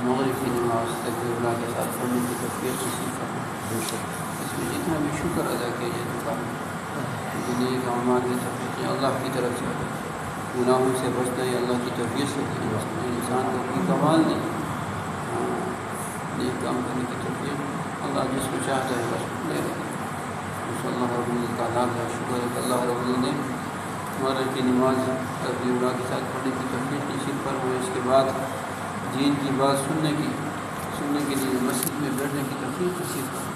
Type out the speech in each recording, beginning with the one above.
مغرب کی نماز تکبیر اللہ کے ساتھ پڑھنے کی توفیق نصیب فرما۔ اس میں جتنا بھی شکر ادا کیا جا چکا ہے دنیا کے اعمال کی توفیق اللہ کی طرف سے ہے، گناہوں سے بچنا یہ اللہ کی توفیق سے ہے، انسان کو کوئی کمال نہیں، نیک کام کرنے کی توفیق اللہ جس کو چاہتا ہے بس لے رہا ہے۔ اللہ رب العزت کا لاکھ لاکھ شکر ہے کہ اللہ رب العزت نے مغرب کی نماز تکبیر اللہ کے ساتھ پڑھنے کی توفیق نصیب فرمائے، اس کے بعد دین کی بات سننے کے لیے مسجد میں بیٹھنے کی توفیق نصیب فرمائے۔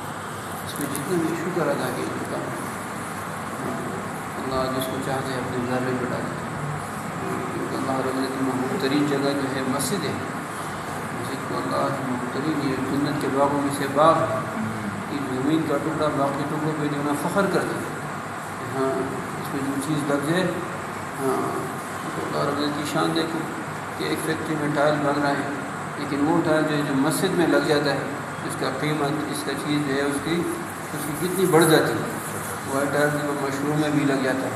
اس میں جتنے بھی شکر ادا کیا جاتا ہے اللہ جس کو چاہتے ہیں اپنے گھر میں بٹھا دیتا ہے، کیونکہ اللہ رب العزت کی محبوب ترین جگہ جو ہے مسجد ہے، مسجد کو اللہ کی محبوب ترین یہ جنت کے باغوں میں سے باغ کی زمین کا ٹکڑا باقی ٹکڑوں پہ جو ہے نا فخر کرتے ہیں، ہاں اس میں جو چیز لگ جائے ہاں تو اللہ رب العزت کی شان دیکھو کہ ایک فیکٹری میں ٹائل بن رہا ہے، لیکن وہ ٹائل جو مسجد میں لگ جاتا ہے اس کا قیمت اس کا چیز جو ہے اس کی کتنی بڑھ جاتی ہے۔ وہ ٹائل جو مشروع میں بھی لگ جاتا ہے،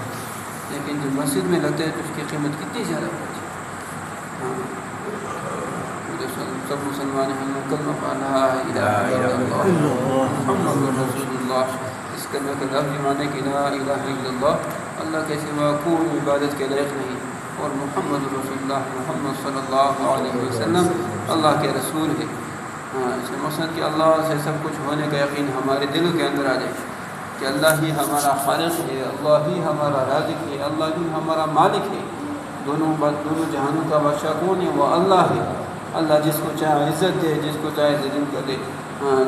لیکن جو مسجد میں لگتا ہے تو اس کی قیمت کتنی زیادہ بڑھتی ہے۔ ہاں سب مسلمان ہم نے کلمہ پڑھا لا الہ الا اللہ محمد رسول اللہ، اس کلمہ کا لفظ معنی کہ لا الہ الا اللہ، اللہ کے سوا کوئی عبادت کے لائق نہیں، اور محمد رسول اللہ محمد صلی اللہ علیہ وسلم اللہ کے رسول ہے۔ اس کا مقصد کہ اللہ سے سب کچھ ہونے کا یقین ہمارے دل کے اندر آ جائے کہ اللہ ہی ہمارا خالق ہے، اللہ ہی ہمارا رازق ہے، اللہ ہی ہمارا مالک ہے، دونوں جہانوں کا بادشاہ کون ہے؟ وہ اللہ ہے۔ اللہ جس کو چاہے عزت دے، جس کو چاہے ذلیل کر دے،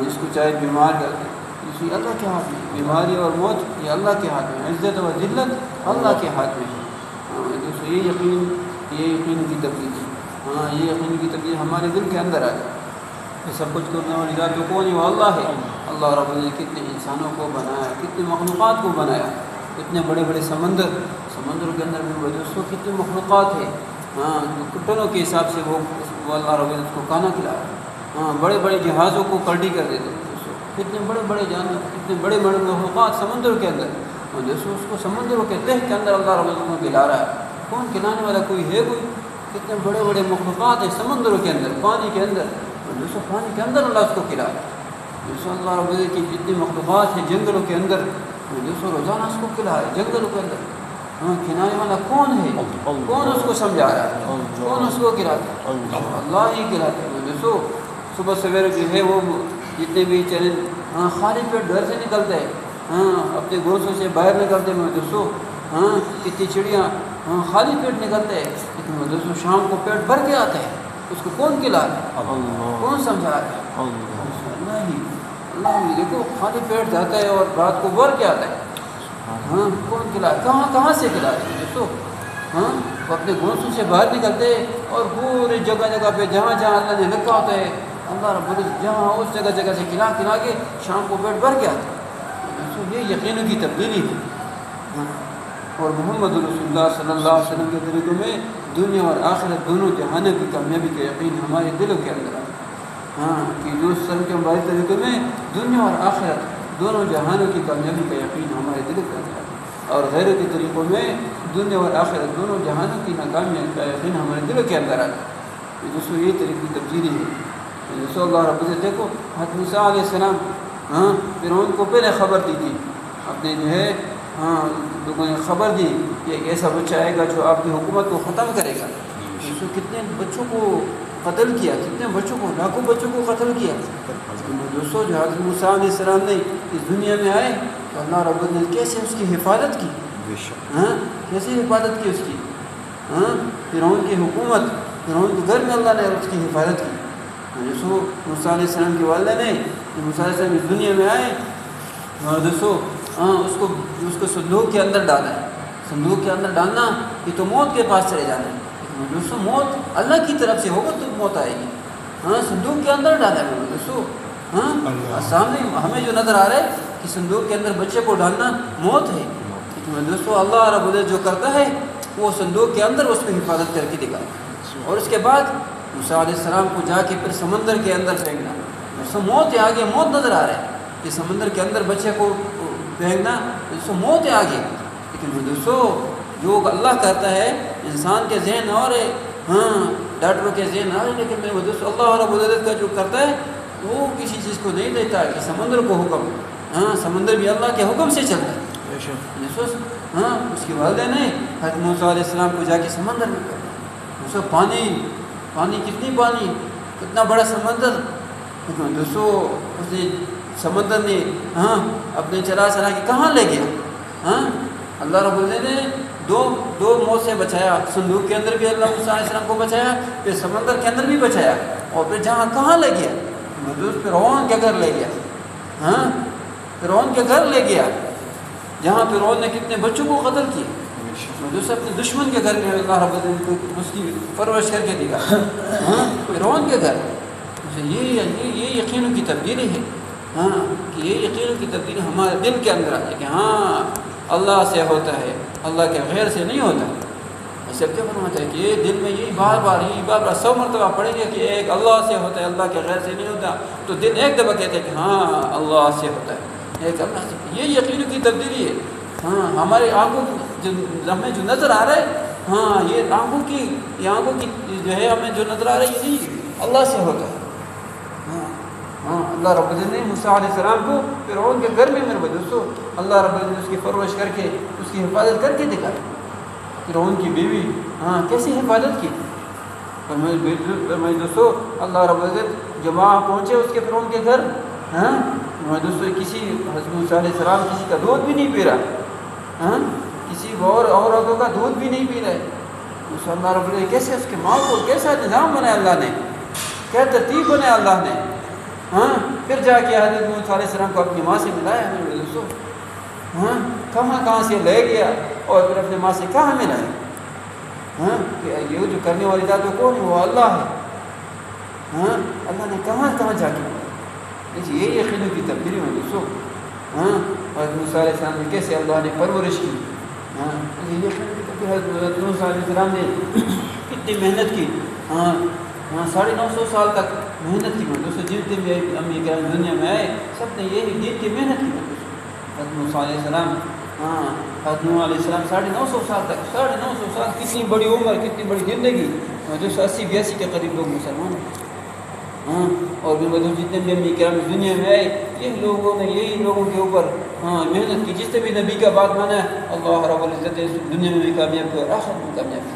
جس کو چاہے بیمار کر دے، اسی اللہ کے ہاتھ میں، بیماری اور موت یہ اللہ کے ہاتھ میں، عزت اور ذلت اللہ کے ہاتھ میں ہے۔ دوستو یہ یقین کی تبدیلی، یہ یقین کی تبدیلی ہمارے دل کے اندر آ جائے کہ سب کچھ کرنے والی ذات جو کون ہے؟ وہ اللہ ہے۔ اللہ رب نے کتنے انسانوں کو بنایا، کتنے مخلوقات کو بنایا، اتنے بڑے بڑے سمندروں کے اندر بھی دوستوں کتنے مخلوقات ہیں، ٹنوں کے حساب سے وہ اللہ رب العزت کو کھانا کھلایا، بڑے بڑے جہازوں کو پلٹی کر دیتے دوستوں، کتنے بڑے بڑے جانور، کتنے بڑے بڑے مخلوقات سمندر کے اندر، دوستوں اس کو سمندروں کے تہ کے اندر اللہ رب العزت کو کھلا رہا ہے۔ کون کھلانے والا؟ کوئی ہے کوئی؟ کتنے بڑے بڑے مخلوقات ہیں سمندروں کے اندر، پانی کے اندر، دوستوں پانی کے اندر اللہ اس کو کھلا رہا ہے۔ دوستوں اللہ رب العزت کی جتنی مخلوقات ہیں جنگلوں کے اندر، دوستوں روزانہ اس کو کھلا ہے جنگلوں کے اندر۔ کھلانے والا کون ہے؟ کون اس کو سمجھا رہا ہے؟ کون اس کو کھلاتا ہے؟ اللہ ہی کھلاتا ہے۔ دوستوں صبح سویرے جو ہے وہ جتنے بھی چیلنج خالی پیٹ گھر سے نکلتے ہیں، اپنے گھونسوں سے باہر نکلتے ہیں دوستوں، کتنی چڑیاں خالی پیٹ نکلتے ہیں، لیکن دوستوں شام کو پیٹ بھر کے آتے ہیں، اس کو کون کھلا رہا ہے؟ کون سمجھا رہا ہے؟ اللہ ہی دیکھو خالی پیٹ جاتا ہے اور رات کو بھر کے آتا ہے، کون کھلا؟ کہاں سے کھلا رہے ہیں دوستوں؟ وہ اپنے گھونسوں سے باہر نکلتے اور پوری جگہ جگہ پہ جہاں اللہ نے رکھا ہوتا ہے، اللہ رب العزت جہاں اس جگہ سے کھلا کے شام کو پیٹ بھر کے آتا ہے۔ یہ یقین کی تبدیلی ہے، اور محمد رسول اللہ صلی اللہ علیہ وسلم کے طریقوں میں دنیا اور آخرت دونوں جہانوں کی کامیابی کا یقین ہمارے دلوں کے اندر آئے، کہ جو سن کے ہمارے طریقوں میں دنیا اور آخرت دونوں جہانوں کی کامیابی کا یقین ہمارے دلوں کے اندر آئے، اور غیر کے طریقوں میں دنیا اور آخرت دونوں جہانوں کی ناکامی کا یقین ہمارے دلوں کے اندر آئے۔ دوستوں یہ طریقے کی تبدیلی ہے۔ دوستوں اللہ رب العزت دیکھو حضرت موسیٰ علیہ السلام فرعون کو پہلے خبر دی تھی، اپنے جو ہے لوگوں نے خبر دی کہ ایک ایسا بچہ آئے گا جو آپ کی حکومت کو ختم کرے گا۔ دوستوں کتنے بچوں کو قتل کیا، کتنے بچوں کو، لاکھوں بچوں کو قتل کیا۔ دوستوں جو حضرت موسیٰ علیہ السلام نے اس دنیا میں آئے تو اللہ رب نے کیسے اس کی حفاظت کی، کیسے حفاظت کی اس کی، فرعون کی حکومت، فرعون کے گھر میں اللہ نے اس کی حفاظت کی۔ دوستوں موسیٰ علیہ السلام کی والدہ نے موسیٰ علیہ السلام اس دنیا میں آئے دوستوں اس کو صندوق کے اندر ڈالا ہے۔ صندوق کے اندر ڈالنا یہ تو موت کے پاس چلے جانا ہے دوستوں، موت اللہ کی طرف سے ہوگا تو موت آئے گی، صندوق کے اندر ڈالا ہے دوستوں، سامنے ہمیں جو نظر آ رہا ہے کہ صندوق کے اندر بچے کو ڈالنا موت ہے، دوستوں اللہ رب العزت جو کرتا ہے وہ صندوق کے اندر اس کو حفاظت کر کے دکھاتا، اور اس کے بعد موسیٰ علیہ السلام کو جا کے پھر سمندر کے اندر پھینکنا، دوستوں موت ہے آگے، موت نظر آ رہا ہے کہ سمندر کے اندر بچے کو پھینکنا، دوستوں موت ہے آگے، لیکن دوستوں جو اللہ کرتا ہے انسان کے ذہن اور ڈاکٹروں کے ذہن آ رہے لیکن میرے دوست اللہ رب العزت کا جو کرتا ہے وہ کسی چیز کو نہیں دیتا کہ سمندر کو حکم، سمندر بھی اللہ کے حکم سے چلتا ہے. اس کے والدین نے حضرت موسیٰ علیہ السلام کو جا کے سمندر میں کر دوستوں پانی کتنا بڑا سمندر. دوستوں اس نے سمندر نے اپنے چلا کے کہاں لے گیا. اللہ رب العزت نے دو موت سے بچایا. صندوق کے اندر بھی اللہ موسیٰ علیہ السلام کو بچایا، پھر سمندر کے اندر بھی بچایا، اور پھر کہاں لے گیا؟ فرعون کے گھر لے گیا. فرعون کے گھر لے گیا جہاں فرعون نے کتنے بچوں کو قتل کیا. دوسرے اپنے دشمن کے گھر میں اللہ رب العزت کو اس کی پرورش کر کے دکھا. فرعون کے گھر. یہ یقینوں کی تبدیلی ہے کہ یہ یقینوں کی تبدیلی ہمارے دل کے اندر آتی ہے کہ اللہ سے ہوتا ہے، اللہ کے غیر سے نہیں ہوتا. سب کیا فرماتا ہے کہ یہ دل میں یہی بار بار 100 مرتبہ پڑھیں گے کہ ایک اللہ سے ہوتا ہے، اللہ کے غیر سے نہیں ہوتا، تو دل ایک دفعہ کہتے ہیں کہ اللہ سے ہوتا ہے، ایک اللہ سے. یہ یقینوں کی تبدیلی ہے. ہماری آنکھوں ہمیں جو نظر آ رہا ہے یہ آنکھوں کی جو ہے ہمیں جو نظر آ رہا ہے یہ نہیں اللہ سے ہوتا ہے. اللہ رب العزت نے موسیٰ علیہ السلام کو فرعون کے گھر میں میرے دوستوں اللہ رب العزت نے اس کی پرورش کر کے اس کی حفاظت کر کے دکھائی. فرعون کی بیوی کیسی حفاظت کی. اور میرے دوستوں اللہ رب العزت جب وہاں پہنچے اس کے فرعون کے گھر میرے دوستوں کسی حضرت موسیٰ علیہ السلام کسی کا دودھ بھی نہیں پی رہا، کسی اور عورتوں کا دودھ بھی نہیں پی رہے. اللہ رب العزت کیسے اس کے ماں کو کیسا نظام بنایا اللہ نے، کیا ترتیب بنایا اللہ نے. پھر جا کے حضرت موسیٰ علیہ السلام کو اپنی ماں سے ملایا. میرے دوستوں کہاں سے لے گیا اور پھر اپنے ماں سے کہاں ملایا. یہ جو کرنے والی ذات کون ہے؟ وہ اللہ ہے. اللہ نے کہاں جا کے ملایا. یہ یقینوں کی تبدیلی میں دوستوں حضرت موسیٰ علیہ السلام نے کیسے اللہ نے پرورش کی. حضرت موسیٰ علیہ السلام نے کتنی محنت کی. 950 سال تک محنت کی. دوستوں جتنے بھی امی کرام دنیا میں آئے سب نے یہی دین کی محنت کی. حضرت موسیٰ علیہ السلام حضرت نوح علیہ السلام 950 سال تک 950 سال کتنی بڑی عمر کتنی بڑی زندگی. جو 80-82 کے قریب لوگ مسلمان اور بھی جتنے بھی امی کرام دنیا میں آئے یہی لوگوں کے اوپر محنت کی. جس نے بھی نبی کا بات مانا ہے اللہ رب العزت دنیا میں بھی کامیاب کی اور آخرت میں کامیاب کی.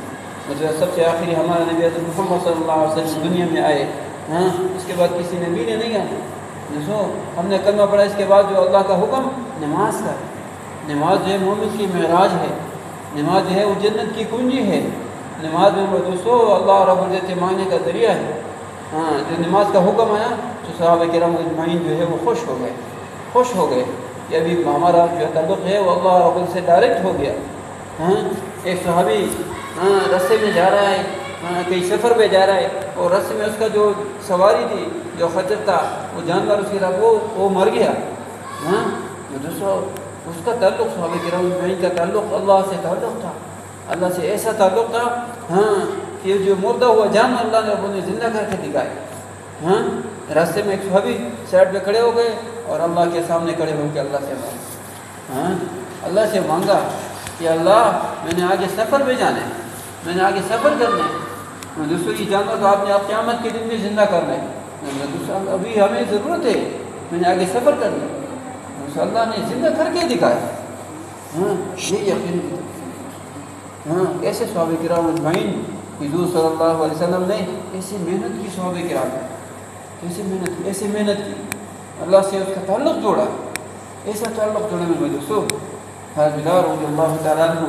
سب سے آخری ہمارا نبی حضرت محمد صلی اللہ علیہ وسلم دنیا میں آئے. اس کے بعد کسی نبی نے نہیں آنا. ہم نے کلمہ پڑھا اس کے بعد جو اللہ کا حکم نماز کا. نماز جو ہے مومن کی معراج ہے. نماز جو ہے وہ جنت کی کنجی ہے. نماز میں دوستوں اللہ رب العزت سے مانگنے کا ذریعہ ہے. جو نماز کا حکم آیا تو صحابہ کرام اجمعین جو ہے وہ خوش ہو گئے. یہ ابھی ہمارا جو تعلق ہے وہ اللہ رب العزت سے ڈائریکٹ ہو گیا. ایک صحابی رستے میں جا رہا ہے، کہیں سفر پہ جا رہا ہے اور رستے میں اس کا جو سواری تھی جو خچر تھا وہ جانور اس کے ساتھ وہ مر گیا. دوستوں اس کا تعلق صحابہ کرام اجمعین کا تعلق اللہ سے تعلق تھا. اللہ سے ایسا تعلق تھا کہ جو مردہ ہوا جانور اللہ نے انہیں زندہ کر کے دکھائے. راستے میں ایک صحابی سائڈ پہ کھڑے ہو گئے اور اللہ کے سامنے کھڑے ہو کے اللہ سے مانگا کہ اللہ میں نے آگے سفر پہ جانا ہے، میں نے آگے سفر کرنا ہے. دوستوں یہ جانور تو آپ نے قیامت کے دن میں زندہ کرنا ہے. دوستوں ابھی ہمیں ضرورت ہے، میں نے آگے سفر کرنا ہے. اللہ نے زندہ کر کے دکھایا. یہ یقین ایسے صحابہ کرام اجمعین حضور صلی اللہ علیہ وسلم نے ایسی محنت کی. صحابہ کرام ایسی محنت کی. اللہ سے اس کا تعلق جوڑا. ایسا تعلق جوڑنے میں دوستوں حضرت بلال رضی اللہ تعالیٰ عنہ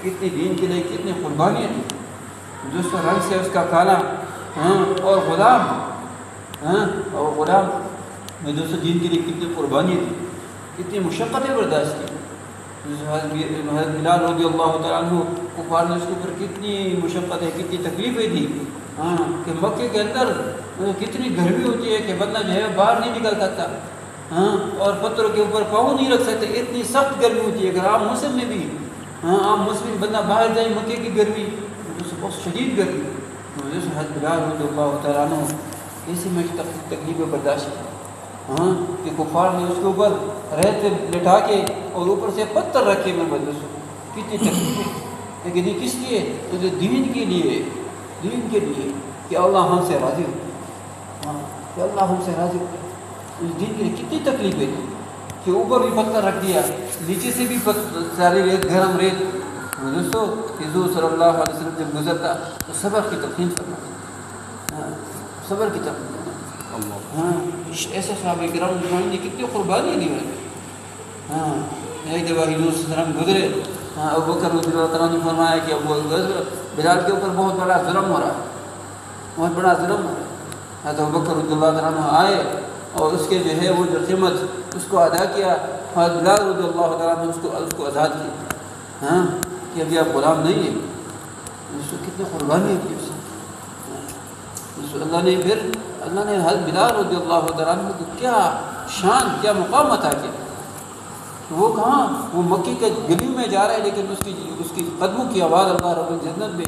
کتنی دین کے لیے کتنی قربانیاں تھیں. دوستوں رنگ سے اس کا کالا اور غلام میں دوستوں دین کے لیے کتنی قربانیاں تھیں، کتنی مشقتیں برداشت کی. حضرت بلال رضی اللہ تعالیٰ عنہ کفار نے اس کے اوپر کتنی مشقتیں کتنی تکلیفیں تھیں کہ مکے کے اندر کتنی گرمی ہوتی ہے کہ بندہ جو ہے باہر نہیں نکل سکتا اور پتھروں کے اوپر پاؤں نہیں رکھ سکتے. اتنی سخت گرمی ہوتی ہے. اگر عام موسم میں بھی عام موسم میں بندہ باہر جائے مکے کی گرمی بہت شدید گرمی. حضرت بلال رضی اللہ تعالیٰ عنہ ایسی میں تکلیفیں برداشت کی کہ کفار نے اس کے اوپر ریت لٹا کے اور اوپر سے پتھر رکھے. میں بدلوں کتنی تکلیفیں، لیکن یہ کس لیے؟ تو دین کے لیے دین کے لیے کہ اللہ ہم سے راضی ہو، ہاں کہ اللہ ہم سے راضی ہو. اس دین کے لیے کتنی تکلیفیں تھی کہ اوپر بھی پتھر رکھ دیا، نیچے سے بھی ساری ریت، گرم ریت. دوستو حضور صلی اللہ علیہ وسلم جب گزرتا تو صبر کی تلقین فرماتا، ہاں صبر کی تلقین فرماتا. ہاں ایسے صحابہ کرام اجمعین نے کتنی قربانی دی. ہاں ایک دفعہ حضور صلی اللہ علیہ وسلم گزرے، ہاں ابوبکر رضی اللہ تعالیٰ نے فرمایا کہ بلال کے اوپر بہت بڑا ظلم ہو رہا ہے، بہت بڑا ظلم ہو رہا ہے. حضرت ابوبکر رضی اللہ تعالیٰ آئے اور اس کے جو ہے وہ جو قیمت اس کو ادا کیا. حضرت بلال رضی اللہ تعالیٰ نے اس کو آزاد کیا، ہاں کہ ابھی آپ غلام نہیں ہیں. اس کو کتنی قربانی کی اس نے. اللہ نے حضرت بلال رضی اللہ تعالیٰ کو کیا شان، کیا مقام عطا کیا. وہ کہاں، وہ مکی کے گلی میں جا رہا ہے لیکن اس کی قدموں کی آواز اللہ رب الجنت میں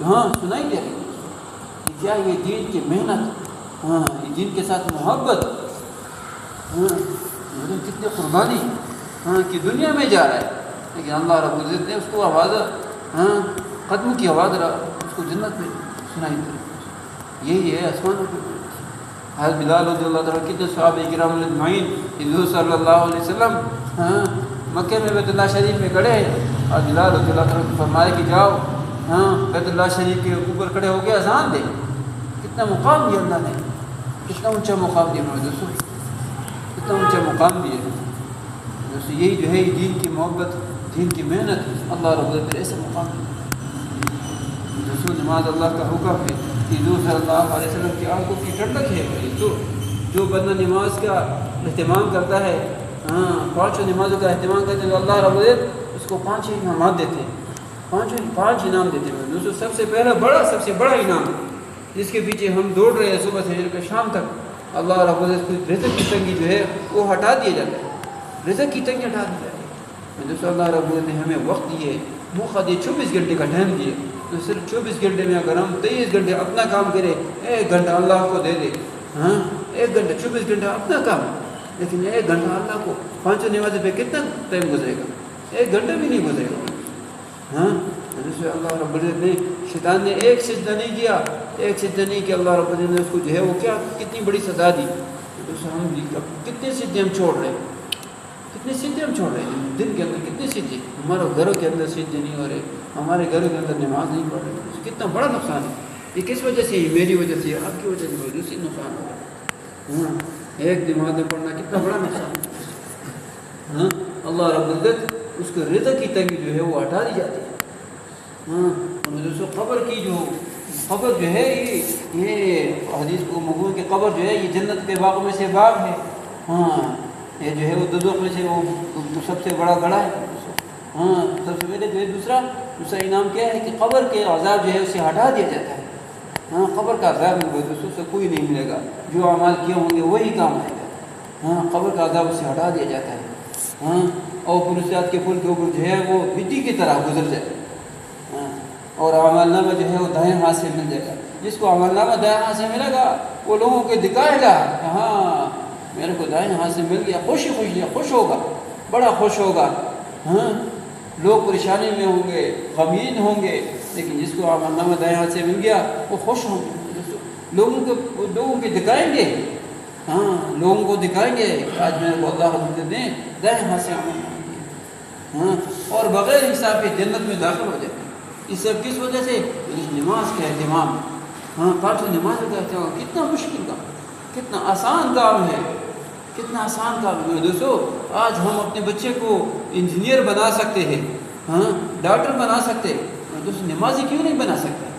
ہاں سنائی دے رہی ہے. کیا یہ دین کی محنت، ہاں یہ دین کے ساتھ محبت، ہاں کتنی قربانی، ہاں کہ دنیا میں جا رہا ہے لیکن اللہ رب العزت نے اس کو آواز، ہاں قدموں کی آواز اس کو جنت میں سنائی دے رہی. یہی ہے آسمانوں کی. حضرت بلال رضی اللہ تعالیٰ کتنے صحابہ کرام اجمعین حضور صلی اللہ علیہ وسلم ہاں مکے میں بیت اللہ شریف میں کھڑے ہیں اور بلال رضی اللہ تعالیٰ کو فرمایا کہ جاؤ ہاں بیت اللہ شریف کے اوپر کھڑے ہو کے اذان دے. کتنا مقام دیا اللہ نے، کتنا اونچا مقام دیا میرے دوستوں، کتنا اونچا مقام دیا دوستوں. یہی جو ہے دین کی محبت، دین کی محنت، اللہ رب العزت ایسے مقام دیا دوستوں. نماز اللہ کا حکم ہے. حضور صلی اللہ علیہ وسلم کی آنکھوں کی ٹھنڈک ہے. جو بندہ نماز کا اہتمام کرتا ہے، ہاں پانچوں نمازوں کا اہتمام کرتے ہیں، اللہ رب العزت اس کو 5 انعامات دیتے ہیں، 5 انعام دیتے ہیں دوستوں. سب سے پہلا سب سے بڑا انعام جس کے پیچھے ہم دوڑ رہے ہیں صبح سے لے کر شام تک، اللہ رب العزت کی رزق کی تنگی جو ہے وہ ہٹا دیا جاتا ہے. رزق کی تنگی ہٹا دی جاتی ہے دوستوں. اللہ رب العزت نے ہمیں وقت دیے، موقع دیے، 24 گھنٹے کا ٹائم دیے. تو صرف 24 گھنٹے میں اگر ہم 23 گھنٹے اپنا کام کریں، 1 گھنٹہ اللہ کو دے دے، ہاں 1 گھنٹہ 24 گھنٹہ اپنا کام، لیکن 1 گھنٹہ اللہ کو 5 نمازیں پہ کتنا ٹائم گزرے گا؟ 1 گھنٹہ بھی نہیں گزرے گا. ہاں جیسے اللہ رب العزت نے، شیطان نے ایک سجدہ نہیں کیا، اللہ رب العزت نے اس کو جو ہے وہ کیا کتنی بڑی سزا دی. تو ہم کتنے سجدے ہم چھوڑ رہے ہیں، کتنے سجدے ہم چھوڑ رہے ہیں دن کے اندر، کتنے سجدے ہمارے گھروں کے اندر سجدے نہیں ہو رہے، ہمارے گھروں کے اندر نماز نہیں پڑھ رہے. کتنا بڑا نقصان ہے. یہ کس وجہ سے؟ میری وجہ سے، آپ کی وجہ سے دوسری نقصان ہو رہا ہے. ہاں ایک نماز میں پڑھنا کتنا بڑا نقصان ہے. ہاں اللہ رب العزت اس کو رزق کی تنگی جو ہے وہ ہٹا دی جاتی ہے. ہاں دوستوں قبر جو ہے یہ حدیث کو مقبول کہ قبر جو ہے یہ جنت کے باغ میں سے باغ ہے. ہاں یہ جو ہے وہ دوزخ میں سے وہ سب سے بڑا گڑھا ہے. ہاں سب سے پہلے جو ہے دوسرا انعام کیا ہے کہ قبر کے عذاب جو ہے اسے ہٹا دیا جاتا ہے. ہاں قبر کا عذاب دوستوں سے کوئی نہیں ملے گا، جو اعمال کیے ہوں گے وہی کام آئے گا. ہاں قبر کا عذاب اسے ہٹا دیا جاتا ہے. ہاں اور پرسیات کے پھول کے اوپر جو ہے وہ مٹی کی طرح گزر جائے. ہاں اور اعمال نامہ جو ہے وہ دائیں ہاتھ سے مل جائے گا. جس کو اعمال نامہ دائیں ہاتھ سے ملے گا وہ لوگوں کو دکھائے گا کہ ہاں میرے کو دائیں ہاتھ سے مل گیا، خوش ہوگا، بڑا خوش ہوگا. ہاں لوگ پریشانی میں ہوں گے، غمگین ہوں گے، لیکن جس کو اعمال نامہ دائیں ہاتھ سے مل گیا وہ خوش ہوں گے. لوگوں کو دکھائیں گے، ہاں لوگوں کو دکھائیں گے آج میرے کو اللہ رب العزت نے دائیں ہاتھ سے عمل کیا. ہاں اور بغیر حساب کے جنت میں داخل ہو جائے. اس سب کس وجہ سے؟ نماز کا اہتمام. ہاں 5 نمازوں کا اہتمام. کتنا مشکل کام، کتنا آسان کام ہے، کتنا آسان کام ہے دوستو. آج ہم اپنے بچے کو انجینئر بنا سکتے ہیں، ہاں ڈاکٹر بنا سکتے ہیں، دوستو نمازی کیوں نہیں بنا سکتے؟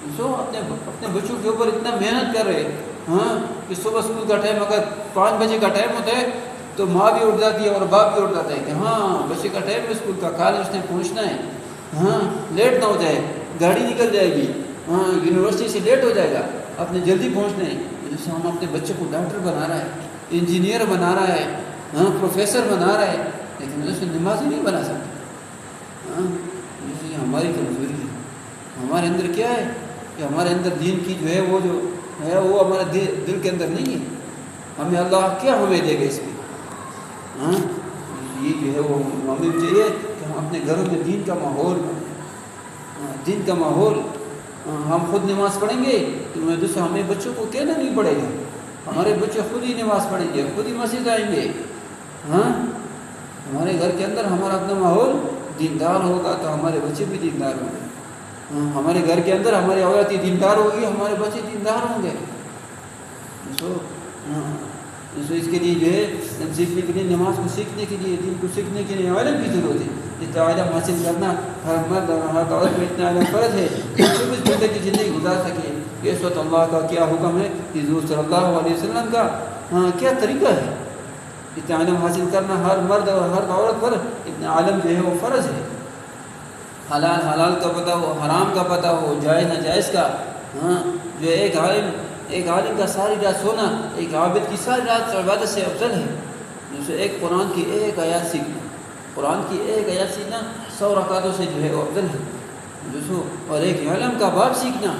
دوستو اپنے بچوں کے اوپر اتنا محنت کر رہے. ہاں کہ صبح اسکول کا ٹائم اگر 5 بجے کا ٹائم ہوتا ہے تو ماں بھی اٹھ جاتی ہے اور باپ بھی اٹھ جاتا ہے کہ ہاں بچے کا ٹائم ہے اسکول کا، کالج اس نے پہنچنا ہے، ہاں لیٹ نہ ہو جائے، گاڑی نکل جائے گی، ہاں یونیورسٹی سے لیٹ ہو جائے گا، اپنے جلدی پہنچنا ہے. جیسے ہم اپنے بچے کو ڈاکٹر بنا رہا ہے، انجینئر بنا رہا ہے، ہاں پروفیسر بنا رہا ہے، لیکن اسے نمازی نہیں بنا سکتے. ہاں یہ ہماری کمزوری ہے. ہمارے اندر کیا ہے کہ ہمارے اندر دین کی جو ہے وہ ہمارے دل کے اندر نہیں ہے. ہمیں اللہ کیا ہمیں دے گا اس میں؟ ہاں یہ جو ہے وہ ہمیں چاہیے کہ ہم اپنے گھروں میں دین کا ماحول، دین کا ماحول ہم خود نماز پڑھیں گے تو میں دوسرا ہمیں بچوں کو کہنا نہیں پڑے گا، ہمارے بچے خود ہی نماز پڑھیں گے، خود ہی مسجد آئیں گے. ہمارے گھر کے اندر ہمارا اپنا ماحول دیندار ہوگا تو ہمارے بچے بھی دیندار ہوں گے. ہمارے گھر کے اندر ہماری عورتیں دیندار ہوگی، ہمارے بچے دیندار ہوں گے. تو اس کے لیے جو ہے سیکھنے کے لیے، نماز کو سیکھنے کے لیے، دین کو سیکھنے کے لیے علم کی ضرورت ہے. اتنا علم حاصل کرنا ہر مرد اور ہر عورت میں اتنا علم فرض ہے 24 گھنٹے کی زندگی گزار سکے. اس وقت اللہ کا کیا حکم ہے، حضور صلی اللہ علیہ وسلم کا کیا طریقہ ہے. اتنا علم حاصل کرنا ہر مرد اور ہر عورت پر اتنا علم جو ہے وہ فرض ہے. حلال کا پتہ ہو، حرام کا پتہ ہو، جائز ناجائز کا. جو ایک عالم کا ساری رات سونا ایک عابد کی ساری رات عبادت سے افضل ہے. جیسے ایک قرآن کی ایک آیات سیکھنا، قرآن کی ایک آیات سیکھنا 100 رکعتوں سے جو ہے وہ افضل ہے. اور ایک علم کا باب سیکھنا،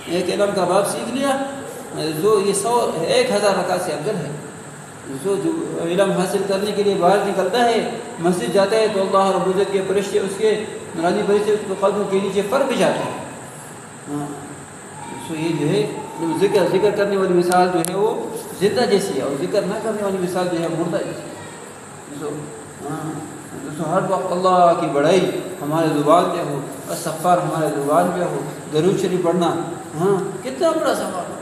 ایک علم کا باب سیکھ لیا جو یہ 1000 رکعت سے افضل ہے. جو علم حاصل کرنے کے لیے باہر نکلتا ہے، مسجد جاتا ہے تو اللہ رب العزت کے فرشتے اس کے نورانی فرشتے اس کو قدموں کے نیچے پر بھی جاتے ہیں. یہ جو ہے ذکر کرنے والی مثال جو ہے وہ زندہ جیسی ہے، اور ذکر نہ کرنے والی مثال جو ہے مردہ جیسی ہے. ہر وقت اللہ کی بڑائی ہمارے زبان پہ ہو، استغفار ہمارے زبان پہ ہو، درود شریف پڑھنا کتنا بڑا ثواب ہے.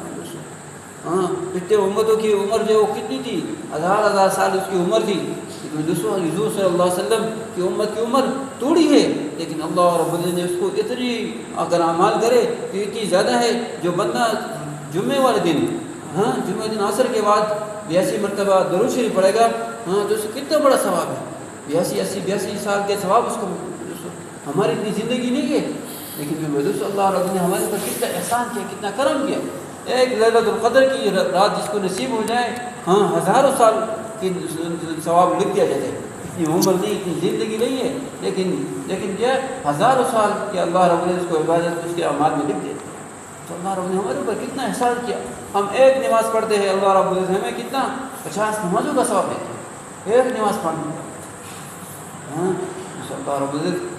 اتنے امتوں کی عمر جو وہ کتنی تھی، 1000 سال اس کی عمر تھی. حضور صلی اللہ علیہ وسلم کی امت کی عمر تھوڑی ہے، لیکن اللہ رب العزت نے اس کو اتنی اگر اعمال کرے تو اتنی زیادہ ہے. جو بندہ جمعے والے دن جمعے دن عصر کے بعد 82 مرتبہ درود شریف پڑھے گا تو اس کو کتنا بڑا ثواب ہے. 82 سال کے ثواب اس کو. ہماری اتنی زندگی نہیں ہے، لیکن حضور صلی اللہ علیہ وسلم نے ہمارے اوپر کتنا احسان کیا، کتنا کرم کیا. ایک لیلۃ القدر کی رات جس کو نصیب ہو جائے ہزاروں سال کی ثواب لکھ دیا جاتا ہے. اتنی عمر نہیں، اتنی زندگی نہیں ہے، لیکن کیا ہزاروں سال کے اللہ رب العزت کو عبادت اس کے اعمال میں لکھ دیتے. تو اللہ رب نے ہمارے اوپر کتنا احسان کیا. ہم ایک نماز پڑھتے ہیں، اللہ رب العزت ہمیں کتنا 50 نمازوں کا ثواب دیتے ہیں ایک نماز پڑھنے کا. اللہ رب العزت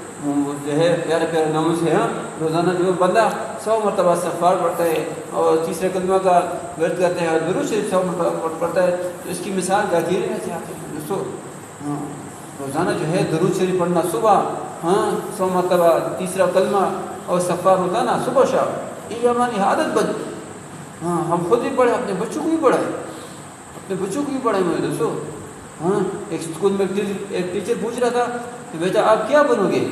جو ہے پیارے پیارے ناموں سے روزانہ جو بندہ 100 مرتبہ استغفار پڑھتا ہے اور تیسرے کلمہ کا ورد کرتے ہیں اور درود شریف 100 مرتبہ پڑھتا ہے تو اس کی مثال گاگیرے میں سے آتی ہے. دوستو روزانہ جو ہے درود شریف پڑھنا صبح 100 مرتبہ تیسرا کلمہ اور استغفار ہوتا نا صبح شام، یہ ہماری عادت بن. ہم خود بھی پڑھیں، اپنے بچوں کو بھی پڑھائیں، اپنے بچوں کو بھی پڑھائیں. میرے دوستو ایک اسکول میں ایک ٹیچر پوچھ رہا تھا کہ بیٹا آپ کیا بنو گے؟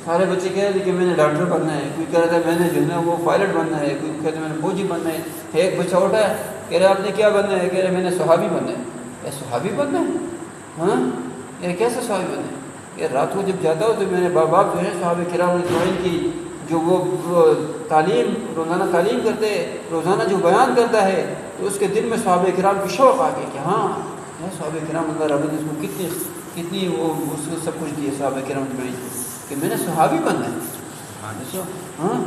سارے بچے کہہ رہے تھے کہ میں نے ڈاکٹر بننا ہے، کوئی کہہ رہا تھا میں نے جو ہے نا وہ پائلٹ بننا ہے، کوئی کہتا ہے میں نے فوجی بننا ہے. ایک بچہ اٹھا ہے کہہ رہا آپ نے کیا بننا ہے؟ کہہ رہے میں نے صحابی بننا ہے. یہ صحابی بننا ہے؟ یہ کیسے صحابی بننا ہے؟ کہ رات کو جب جاتا ہو تو میرے باپ جو ہے صحابہ کرام اجمعین کی جو وہ تعلیم روزانہ تعلیم کرتے روزانہ جو بیان کرتا ہے تو اس کے دل میں صحابہ کرام کی شوق آ گئی کہ صحابہ کرام اللہ رب نے اس کو کتنی وہ اس کو سب کچھ دیے صحابہ کرام اجمعین کہ میں نے صحابی بننا ہے.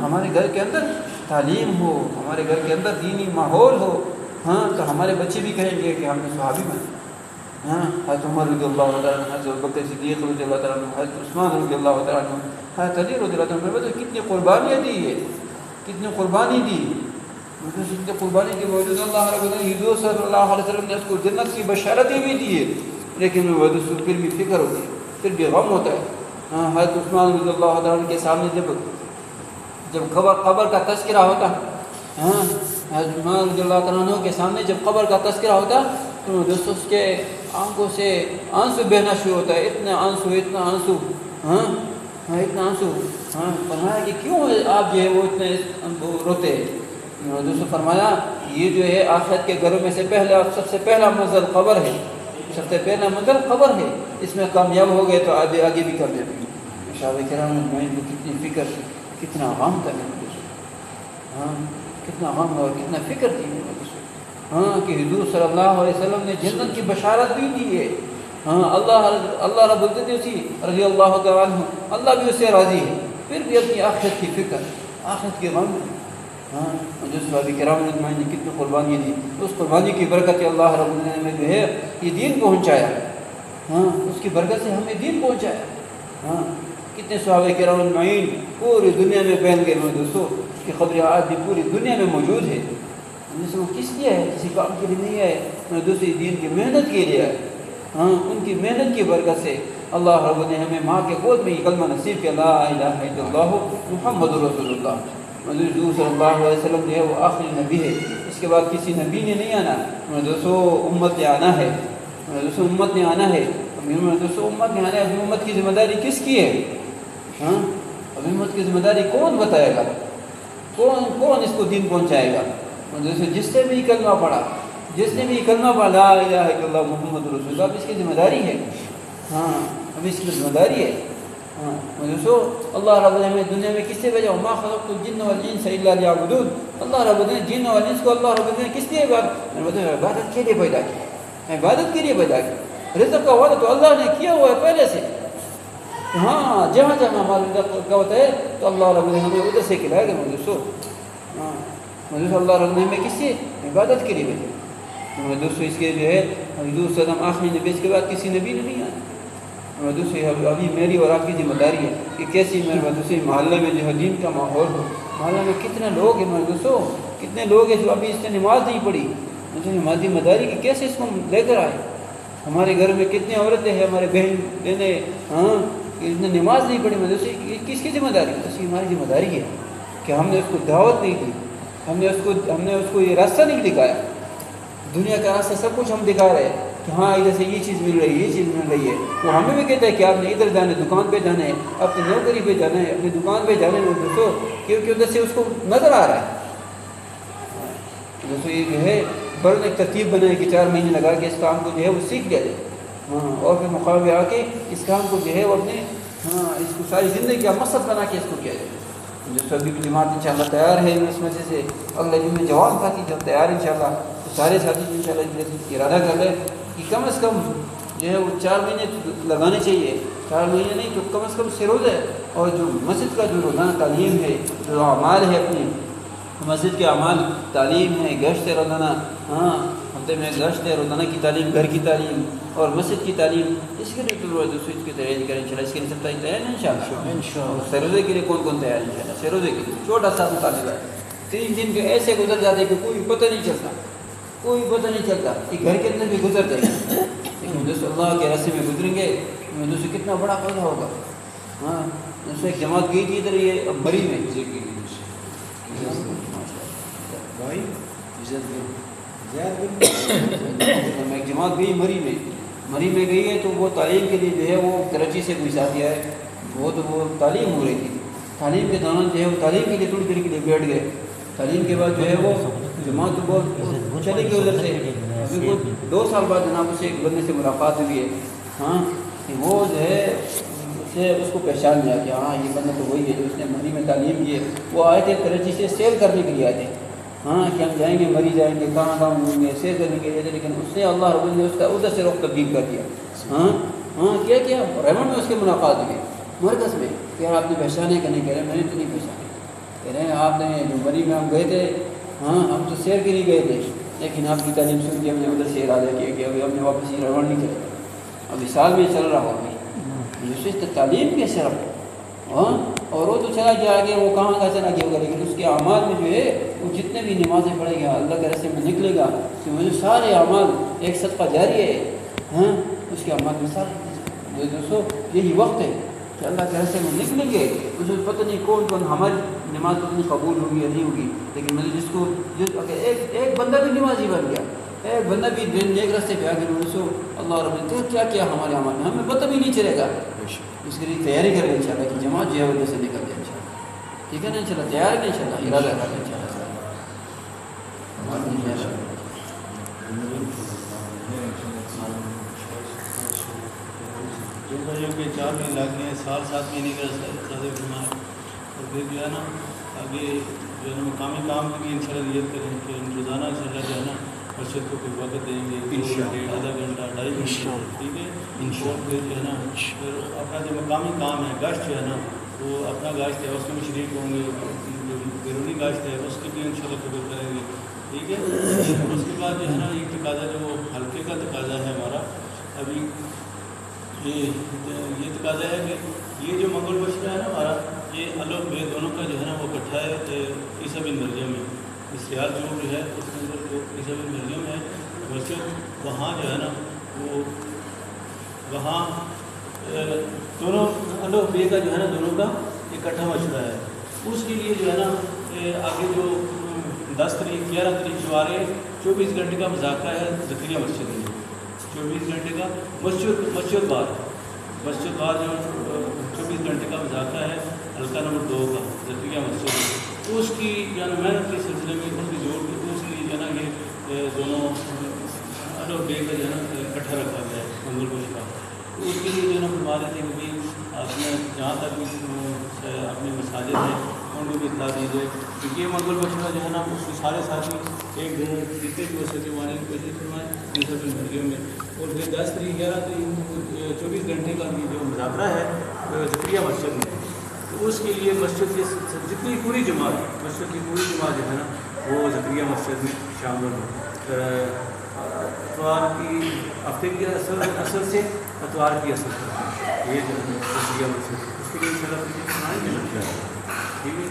ہمارے گھر کے اندر تعلیم ہو، ہمارے گھر کے اندر دینی ماحول ہو تو ہمارے بچے بھی کہیں گے کہ ہم نے صحابی بننا. حضرت عمر رضی اللہ تعالیٰ عنہ، حضرت بکر صدیق رضی اللہ تعالیٰ عنہ، حضرت عثمان رضی اللہ تعالیٰ عنہ، حضرت علی رضی اللہ تعالیٰ عنہ کتنی قربانیاں دی ہے، کتنی قربانی دی. کتنی قربانی کے باوجود اللہ رب العزت حضور صلی اللہ علیہ وسلم نے اس کو جنت کی بشارتیں بھی دی ہے، لیکن پھر بھی فکر ہوتی ہے، پھر بھی غم ہوتا ہے. حضرت عثمان رضی اللہ تعالیٰ عنہ کے سامنے جب قبر کا تذکرہ ہوتا، حضرت عثمان رضی اللہ تعالیٰ عنہ کے سامنے جب قبر کا تذکرہ ہوتا تو دوستوں اس کے آنکھوں سے آنسو بہنا شروع ہوتا ہے. اتنا آنسو فرمایا کہ کیوں آپ جو ہے وہ اتنے روتے ہیں؟ دوستوں فرمایا یہ جو ہے آخرت کے گھروں میں سے سب سے پہلا منزل قبر ہے، سب سے پہلا منزل قبر ہے. اس میں کامیاب ہو گئے تو آگے بھی کامیاب ہوگی. صحابہ کرام اجمعین کو کتنی فکر تھی، کتنا غم تھا، کتنا غم اور کتنا فکر تھی کہ حضور صلی اللہ علیہ وسلم نے جنت کی بشارت بھی دی ہے. اللہ رب العزت نے اسی رضی اللہ تعالیٰ عنہ اللہ بھی اس سے راضی ہے، پھر بھی اپنی آخرت کی فکر، آخرت کے غم. جو صحابہ کرام اجمعین نے کتنی قربانیاں دی، اس قربانی کی برکت اللہ رب العزت نے جو ہے یہ دین پہنچایا، اس کی برکت سے ہمیں دین پہنچایا. کتنے صحابہ کرام اجمعین پوری دنیا میں پھیل گئے. دوستوں کی قبر آج بھی پوری دنیا میں موجود ہے. جیسے وہ کس لیے ہے؟ کسی کام کے لیے نہیں ہے، دوسری دین کی محنت کے لیے ہے. ہاں، ان کی محنت کی برکت سے اللہ رب نے ہمیں ماں کے گود میں یہ کلمہ نصیب کیا، لا الہ الا اللہ محمد رسول اللہ. حضور صلی اللہ علیہ وسلم جو ہے وہ آخری نبی ہے، اس کے بعد کسی نبی نے نہیں آنا. دوستو امت نے آنا ہے، دوستو امت نے آنا ہے. دوستو امت نے آنا ہے. ابھی امت کی ذمہ داری کس کی ہے؟ ہاں، ابھی امت کی ذمہ داری کون بتائے گا؟ کون اس کو دین پہنچائے گا؟ جس نے بھی کلمہ پڑھا، جس نے بھی کلمہ پڑھا لا الہ الا اللہ محمد رسول اللہ، اب اس کی ذمہ داری ہے. ہاں، اب اس کی ذمہ داری ہے. ہاں، دوستو اللہ رب نے ہمیں دنیا میں کس سے بھیجا؟ وما خلقت الجن والانس الا لیعبدون. اللہ رب نے جن اور انس کو اللہ رب نے کس لیے عبادت کے لیے پیدا کیا، عبادت کے لیے پیدا کیا. رزق کا وعدہ تو اللہ نے کیا ہوا ہے پہلے سے. ہاں، جہاں جہاں ہمارا رزق کا ہوتا ہے تو اللہ رب نے ہمیں ادھر سے کھلائے گا. دوستو ہاں، دوستو اللہ رب نے ہمیں کس سے عبادت کے لیے بھیجا. دوستو اس کے جو ہے حضور صلی اللہ علیہ وسلم آخری نبی، اس کے بعد کسی نبی نے نہیں آنا. دوستو ابھی میری اور آپ کی ذمہ داری ہے کہ کیسی میرے دوستو محلے میں جو ہے دین کا ماحول ہو. محلے میں کتنے لوگ ہیں میرے دوستو، کتنے لوگ ہیں جو ابھی اس نے نماز نہیں پڑھی. ہماری ذمہ داری کہ کیسے اس کو لے کر آئے. ہمارے گھر میں کتنے عورتیں ہیں، ہمارے بہن بہنیں، ہاں، اس نے نماز نہیں پڑھی. میں دوستو کس کی ذمہ داری ہے؟ ہماری ذمہ داری ہے کہ ہم نے اس کو دعوت نہیں دی، ہم نے اس کو یہ راستہ نہیں دکھایا. دنیا کا راستہ سب کچھ ہم دکھا رہے ہیں کہ ہاں ادھر سے یہ چیز مل رہی ہے، یہ چیز مل رہی ہے. وہ ہمیں بھی کہتا ہے کہ آپ نے ادھر جانا ہے، دکان پہ جانا ہے، اپنی نوکری پہ جانا ہے، اپنی دکان پہ جانا ہے. دوستو کیونکہ ادھر سے اس کو نظر آ رہا ہے. دوستو یہ جو ہے بڑھ ایک ترتیب بنائے کہ 4 مہینے لگا کے اس کام کو جو ہے وہ سیکھ لیا جائے. ہاں، اور پھر مقابلے آ کے اس کام کو جو ہے وہ اپنے اس کو ساری زندگی کا مقصد بنا کے اس کو کیا جائے. جو سبھی جماعت انشاءاللہ تیار ہے اس وجہ سے اگلے دن میں جواب تھا کہ جب تیار انشاءاللہ تو سارے ساتھی انشاءاللہ ارادہ کر لیں کہ کم از کم جو ہے وہ 4 مہینے لگانے چاہیے. 4 مہینے نہیں تو کم از کم 6 روز ہے. اور جو مسجد کا جو روزانہ تعلیم ہے، جو اعمال ہے، اپنی مسجد کے اعمال، تعلیم ہے، گشت ہے روزانہ، ہاں ہفتے میں گشت ہے، روزانہ کی تعلیم، گھر کی تعلیم اور مسجد کی تعلیم، اس کے لیے تو دوسری اس کی تیاری کریں انشاءاللہ. اس کے لیے سب تیار ہیں انشاءاللہ. سروزے کے لیے کون تیار ہے انشاءاللہ؟ سروزے کے لیے چھوٹا سا مطالبہ ہے. 3 دن کے ایسے گزر جاتے کہ کوئی پتہ نہیں چلتا، کوئی پتہ نہیں چلتا کہ گھر کے اندر بھی گزر جائے گا. لیکن دوستو اللہ کے راستے میں گزریں گے دوستو کتنا بڑا فائدہ ہوگا. ہاں، دوستو ایک جماعت گئی تھی ادھر یہ بری میں، ایک جماعت گئی مری میں گئی ہے. تو وہ تعلیم کے لیے جو ہے وہ کراچی سے کوئی ساتھ آیا ہے. وہ تعلیم ہو رہی تھی. تعلیم کے دوران جو ہے وہ تعلیم کے لیے تھوڑی دیر کے لیے بیٹھ گئے. تعلیم کے بعد جو ہے وہ جماعت تو بہت چلے گئی ادھر سے. ابھی وہ 2 سال بعد جناب اسے ایک بندے سے ملاقات ہوئی ہے. ہاں، کہ وہ جو ہے اس کو پہچان لیا کہ ہاں یہ بندہ تو وہی ہے جو اس نے مری میں تعلیم کی ہے. وہ آئے تھے کراچی سے سیل کرنے کے لیے آئے تھے. ہاں، کہ ہم جائیں گے مری جائیں گے، کہاں گھومیں گے، سیر کرنے کے لیے. لیکن اس نے اللہ رب نے اس کا ادھر سے رخ تبدیل کر دیا. ہاں کیا ریمنڈ میں اس کے ملاقات ہوئی مرکز میں کہ آپ نے پہچانے کا نہیں. کہہ رہے میں نے تو نہیں پہچانا. کہہ رہے ہیں آپ نے جو مری میں ہم گئے تھے، ہاں ہم تو سیر کے لیے گئے تھے، لیکن آپ کی تعلیم سن کے ہم نے ادھر سے ارادہ کیا کہ ابھی ہم نے واپس یہ ریمنڈ نہیں کرا. ابھی سال میں چل رہا ہوگا تو تعلیم کیسے رکھو. ہاں، اور وہ تو چلا گیا آگے، وہ کہاں کا چلا گیا ہوگا. لیکن اس کے اعمال میں جو ہے وہ جتنے بھی نمازیں پڑھے گا، اللہ کے راستے میں نکلے گا کہ مجھے سارے اعمال ایک صدقہ جاری ہے. ہاں، اس کے اعمال میں سارے دوستو یہی وقت ہے کہ اللہ کے راستے میں نکلیں گے. اس میں پتہ نہیں کون ہماری نماز اتنی قبول ہوگی یا نہیں ہوگی. لیکن مجھے ایک بندہ بھی نمازی بن گیا، ایک بندہ بھی نیک راستے پہ آ گیا. دوستو اللہ رب نے کیا کیا ہمارے اعمال میں ہمیں پتہ بھی نہیں چلے گا. اس کے لیے تیاری کریں انشاءاللہ کہ جماعت جو ہے ادھر سے نکل جائے انشاءاللہ. ٹھیک ہے نا؟ انشاءاللہ تیار ہے انشاءاللہ، ارادہ کریں انشاءاللہ. جو بھائیوں کے 4 مہینے لگتے ہیں، 7 مہینے کا سادے فرمائے. اور پھر جو ہے نا آگے جو ہے نا مقامی کام کی انشاءاللہ نیت کریں کہ روزانہ انشاءاللہ جو ہے نا مسجد کو کوئی وقت دیں گے، آدھا گھنٹہ 2.5 گھنٹہ. ٹھیک ہے. اور پھر جو ہے نا پھر اپنا جو مقامی کام ہے، گشت جو ہے نا وہ اپنا گشت ہے اس میں بھی شریک ہوں گے. جو بیرونی گشت ہے اس کی بھی انشاءاللہ قبول کریں گے. ٹھیک ہے. اس کے بعد جو ہے نا ایک تقاضا جو ہلکے کا تقاضا ہے ہمارا ابھی یہ تقاضا ہے کہ یہ جو منگل بشرا ہے نا ہمارا یہ الف بے دونوں کا جو ہے نا وہ اکٹھا ہے عیسیٰ بن مریم میں، اسریال جو ہے اس کے اندر جو عیسیٰ بن مریم ہے مسجد، وہاں جو ہے نا وہ وہاں دونوں الف بے کا جو ہے نا دونوں کا اکٹھا مشورہ ہے. اس کے لیے جو ہے نا آگے جو 10 تاریخ 11 تاریخ جو آ رہے 24 گھنٹے کا مذاکرہ ہے زکریا مسجد میں. 24 گھنٹے کا مسجد بار جو 24 گھنٹے کا مذاکرہ ہے حلقہ نمبر 2 کا زکریا مسجد میں. اس کی جو ہے نا محنت کے سلسلے میں اس کی جوڑ کے اس کی جو ہے نا یہ دونوں الف بے کا جو ہے نا اکٹھا رکھا گیا ہے منگل کو کا. اس کے لیے جو ہے نا فرما رہے تھے کہ آپ نے جہاں تک بھی اپنے مساجد ہیں ان کو بھی اطلاع دیجیے کیونکہ یہ منگل بشرہ جو ہے نا اس کے سارے ساتھی ایک دن جتنے بھی وسعت مانے کی کوشش فرمائیں عیسیٰ بن مریم میں. اور پھر 10 تاریخ 11 تاریخ 24 گھنٹے کا بھی جو مذاکرہ ہے زکریا مسجد میں. تو اس کے لیے مسجد کی جتنی پوری جماعت مسجد کی پوری جماعت جو ہے نا وہ زکریا مسجد میں شامل ہو. اتوار کی ہفتے کی اصل سے اتوار کی اصل یہ زکریا مسجد اس کے لیے ٹھیک ہے.